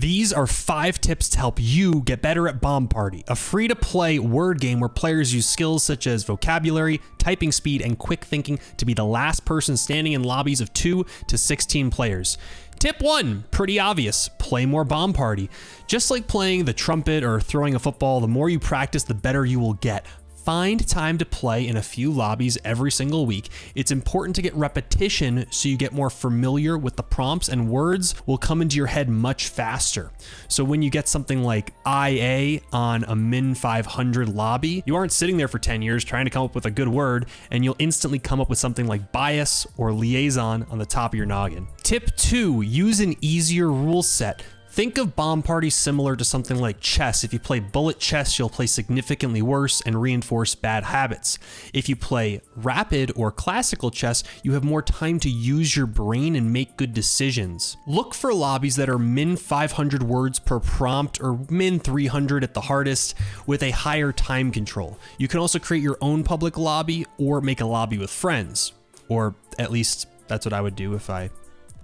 These are 5 tips to help you get better at Bomb Party, a free-to-play word game where players use skills such as vocabulary, typing speed, and quick thinking to be the last person standing in lobbies of 2 to 16 players. Tip 1, pretty obvious, play more Bomb Party. Just like playing the trumpet or throwing a football, the more you practice, the better you will get. Find time to play in a few lobbies every single week. It's important to get repetition so you get more familiar with the prompts, and words will come into your head much faster. So when you get something like IA on a min 500 lobby, you aren't sitting there for 10 years trying to come up with a good word, and you'll instantly come up with something like bias or liaison on the top of your noggin. Tip 2, use an easier rule set. Think of Bomb Party similar to something like chess. If you play bullet chess, you'll play significantly worse and reinforce bad habits. If you play rapid or classical chess, you have more time to use your brain and make good decisions. Look for lobbies that are min 500 words per prompt or min 300 at the hardest with a higher time control. You can also create your own public lobby or make a lobby with friends. Or at least that's what I would do if I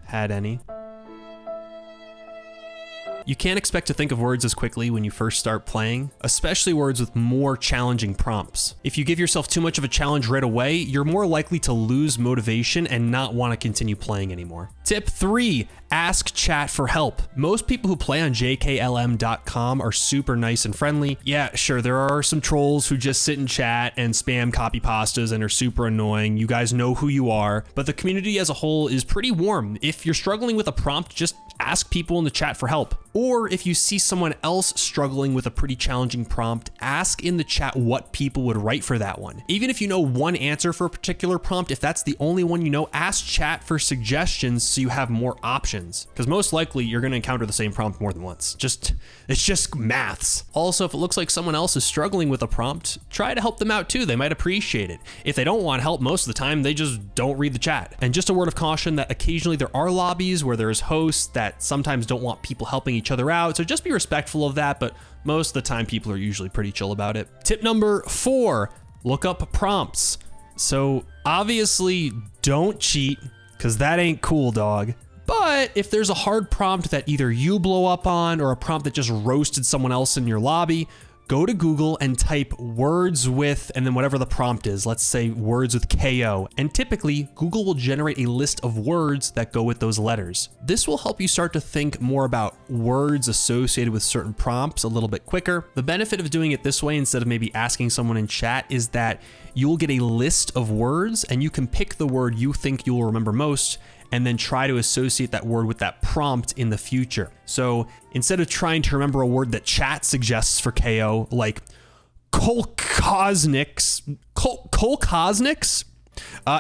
had any. You can't expect to think of words as quickly when you first start playing, especially words with more challenging prompts. If you give yourself too much of a challenge right away, you're more likely to lose motivation and not want to continue playing anymore. Tip 3, ask chat for help. Most people who play on jklm.fun are super nice and friendly. Yeah, sure, there are some trolls who just sit in chat and spam copy pastas and are super annoying. You guys know who you are, but the community as a whole is pretty warm. If you're struggling with a prompt, just ask people in the chat for help. Or if you see someone else struggling with a pretty challenging prompt, ask in the chat what people would write for that one. Even if you know one answer for a particular prompt, if that's the only one you know, ask chat for suggestions so you have more options. Because most likely you're going to encounter the same prompt more than once. It's just maths. Also, if it looks like someone else is struggling with a prompt, try to help them out too. They might appreciate it. If they don't want help, most of the time they just don't read the chat. And just a word of caution that occasionally there are lobbies where there's hosts that sometimes don't want people helping each other out, so just be respectful of that, but most of the time people are usually pretty chill about it. Tip number 4, look up prompts. So obviously don't cheat, because that ain't cool, dog. But if there's a hard prompt that either you blow up on or a prompt that just roasted someone else in your lobby, go to Google and type words with, and then whatever the prompt is, let's say words with KO. And typically Google will generate a list of words that go with those letters. This will help you start to think more about words associated with certain prompts a little bit quicker. The benefit of doing it this way instead of maybe asking someone in chat is that you'll get a list of words and you can pick the word you think you'll remember most and then try to associate that word with that prompt in the future. So instead of trying to remember a word that chat suggests for KO, like kolkosniks,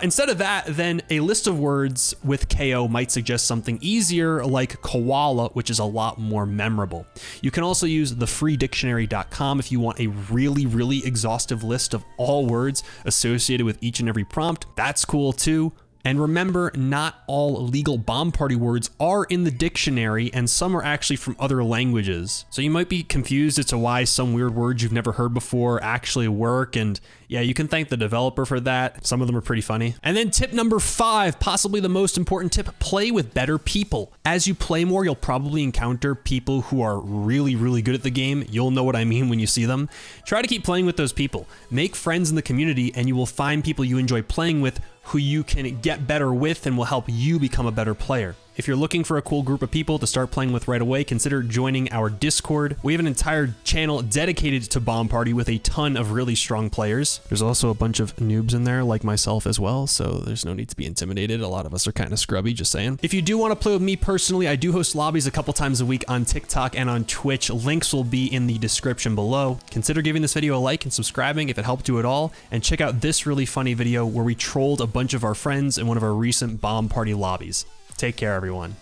instead of that, then a list of words with KO might suggest something easier like koala, which is a lot more memorable. You can also use thefreedictionary.com if you want a really exhaustive list of all words associated with each and every prompt. That's cool too. And remember, not all legal Bomb Party words are in the dictionary, and some are actually from other languages. So you might be confused as to why some weird words you've never heard before actually work, and yeah, you can thank the developer for that. Some of them are pretty funny. And then tip number 5, possibly the most important tip, play with better people. As you play more, you'll probably encounter people who are really good at the game. You'll know what I mean when you see them. Try to keep playing with those people. Make friends in the community, and you will find people you enjoy playing with who you can get better with and will help you become a better player. If you're looking for a cool group of people to start playing with right away, consider joining our Discord. We have an entire channel dedicated to Bomb Party with a ton of really strong players. There's also a bunch of noobs in there like myself as well, so there's no need to be intimidated. A lot of us are kind of scrubby, just saying. If you do want to play with me personally, I do host lobbies a couple times a week on TikTok and on Twitch. Links will be in the description below. Consider giving this video a like and subscribing if it helped you at all, and check out this really funny video where we trolled a bunch of our friends in one of our recent Bomb Party lobbies. Take care, everyone.